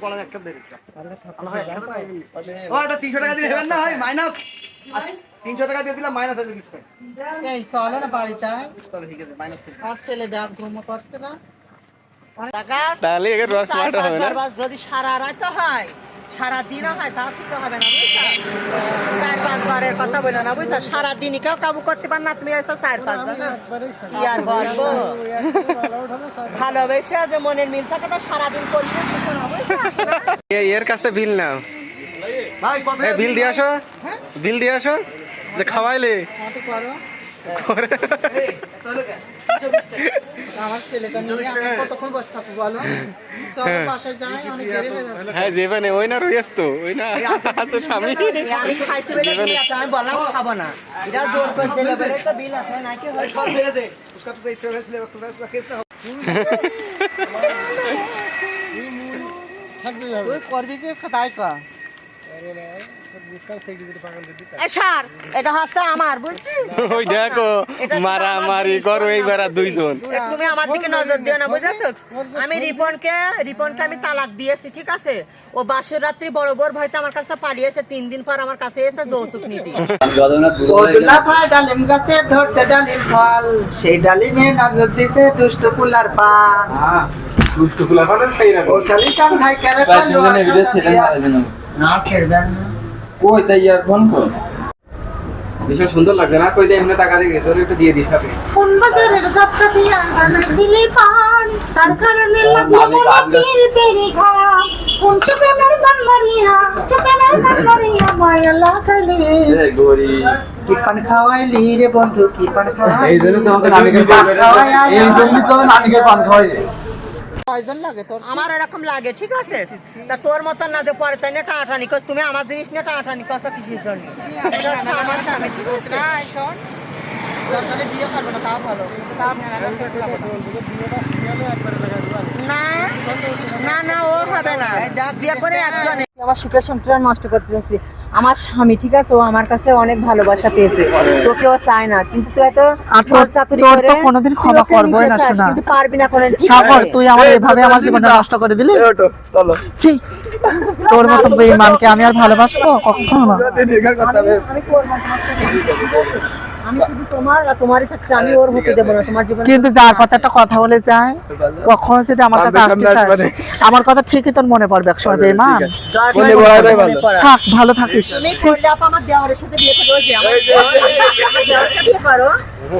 পড়া একটা দেরি ও এটা 300 টাকা দিয়ে নেবেন না ভাই মাইনাস 300 টাকা দিয়ে দিলাম মাইনাস আছে 20 টাকা এই চলো না বাড়ি যাই চলো ঠিক আছে মাইনাস আর ছেলে ডাক ঘুম করছে না টাকা তাহলে এর রস মাটা হবে না যদি সারা রাত হয় সারা দিনও হয় তা কিছু হবে না বুঝছো 4-5 বারের কথা বলো না বুঝছো সারা দিনই কেউ কাবু করতে পার না তুমি এসে 4-5 বার না কি আর বলবো ভালোবেসে যে মনের মিল থাকে তা সারাদিন করলে কিছু না বুঝছো এর কাছে বিল নাও ভাই কত বিল দিয়ে আসো বিল দিয়ে আসো যে খাওয়াইলে কত করো এই তাহলে কে 320 টাকা আমার ছেলেটা নিয়ে আমি কতক্ষণ বসে থাকবো বলো চলো বাসায় যাই অনেক দেরি হয়ে যাচ্ছে হ্যাঁ যেখানে ওই না রয়েছ তো ওই না আছে স্বামী আমি খাইছি বলে কি আছে আমি বললাম খাবো না এটা জোর করে দিলে বলে একটা বিল আছে নাকি হয় সব মেরে দে उसका तो इंश्योरेंस ले उसका केस ना তুই করবি কি খাতাই কা স্যার এটা হচ্ছে আমার বুঝছিস ওই দেখো মারামারি করো এইবার দুইজন তুমি আমার দিকে নজর দিও না বুঝেছো আমি রিপনকে আমি তালাক দিয়েছি ঠিক আছে ও বাসের রাত্রি বড় বড় ভয়তে আমার কাছে পালিয়েছে 3 দিন পর আমার কাছে এসে যৌতুক নিতে ওদুলা ভাই ডালিম গাছে ধরছে ডালিম ফল সেই ডালিমে নজর দিছে দুষ্ট কুলার পান দুষ্ট ফুলা পান সেই রাখো ও চালি কান ভাই করে কালো না ছেড়বেন না কই তাই আর ফোন কর ভীষণ সুন্দর লাগছে না কই দে এমনি টাকা দিয়ে তোর একটু দিয়ে দিস আপনি কোন বাজারের যাত্রা দিয়া আনাইছিলি পান তার কারণে লাগলো বলে তেরি ঘাম কোন চুপেনার গান মারিয়া মায়া লাগালে এ গরি কি পান খাওয়াইলি রে বন্ধু কি পান খাওয়াইলি এই জন্য তোমাকে নানিকে এই জন্য তো নানিকে পান খাওয়াই রে কয়জন লাগে তোর আমার এরকম লাগে ঠিক আছে তা তোর মতন না যে পরে তাই না টাটানি কর তুমি আমার জিনিস নিয়ে টাটানি করছো কিসের জন্য এটা হচ্ছে আমার স্বামী ঠিক আছে না শোন তাহলে বিয়ে করবে না তাও ভালো কিন্তু তাও মেলাটা করতে যাবো না না না ও হবে না বিয়ে করে একজনে আমার সুখের সংসার নষ্ট করতে যাচ্ছি আমার স্বামী ঠিক আছে ও আমার কাছে অনেক ভালোবাসা পেয়েছে তোকে ও চায় না কিন্তু তুই এত চাতুরি করে কোনোদিন ক্ষমা করবো না শোনা কিন্তু পারবি না কোনোদিন সাগর তুই আমার এভাবে আমার জীবনটা নষ্ট করে দিলি চলো ছি তোর মতো বেঈমানকে আমি আর ভালোবাসবো কখনো না আমি করবো আমি শুধু তোমারই থাকছে আমি ওর হতে দেবো না তোমার জীবনে কিন্তু যার কথা একটা কথা বলে যায় কখনো যদি আমার কাছে আসতে চায় আমার কথা ঠিকই তোর মনে পড়বে একসময় বেঈমান বলে বড়াই ভালো থাক ভালো থাকিস তুমি করলে আমার দেওয়ারের সাথে বিয়ে করো যে আমার দেওয়ারকে বিয়ে করো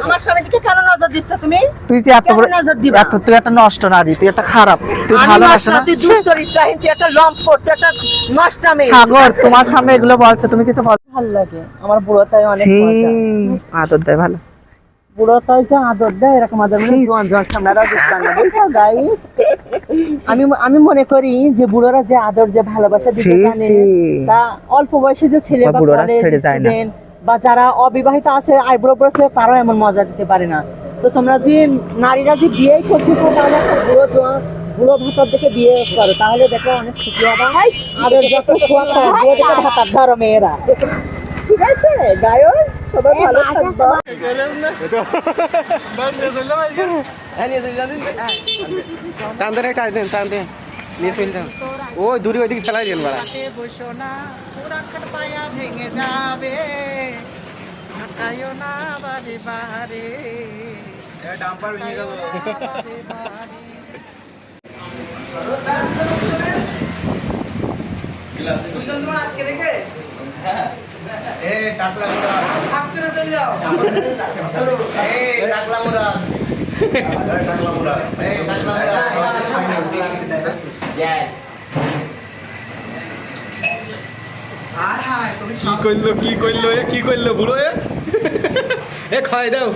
আমার স্বামী দিকে কেন নজর দিচ্ছ তুমি তুই যে এত বড় নজর দিবা এত তুই একটা নষ্ট নারী তুই একটা খারাপ তুই আমি ভালো আমার নষ্ট না সাথে দুষ্টরিত্রাহীন তুই একটা লম্পট তুই একটা নষ্টা মেয়ে সাগর তোমার সামনে এগুলো বলছে তুমি কিছু বল ভালো লাগে আমার বুড়োটাই অনেক মজা আদর দেয় ভালো বুড়োটাই যে আদর দেয় এরকম আদর মানে জোয়ান জোয়ান সামনেরা দিচ্ছেন না বুঝছো গাইস আমি মনে করি যে বুড়োরা যে আদর যে ভালোবাসা দিতে জানে তা অল্প বয়সে যে ছেলে বা বুড়োরা ছেড়ে যায় না বা যারা অবিবাহিত আছে আইব্রো ব্রাশ তারাও এমন মজা দিতে পারে না তো তোমরা যে নারীরা যে বিয়ে করতেছো তাহলে একটা বুড়ো ভাতার দেখে বিয়ে করো তাহলে দেখো অনেক সুখী হবে আদর যত শোয়া খায় বুড়ো দেখে ভাতার ধরো মেয়েরা ঠিক আছে গায়স সবাই ভালো থাকবে হ্যাঁ নিয়ে যাবেন টান দেন একটা দেন টান দেন নিয়ে চলে যান ওই দূরে ওইদিকে ফেলাই দেন বাড়া বসো না পুরান খাট পায়া ভেঙে যাবে ঢাকায়ও না বাড়ি বাড়ি ডাম্পার নিয়ে যাবো এই টাকলা মোরা আপনি চলে যাও এই টাকলা মোরা টাকলা মোরা এই টাকলা মোরা আর হাই তুমি কি কইলো বুড়ো এ খাই দাও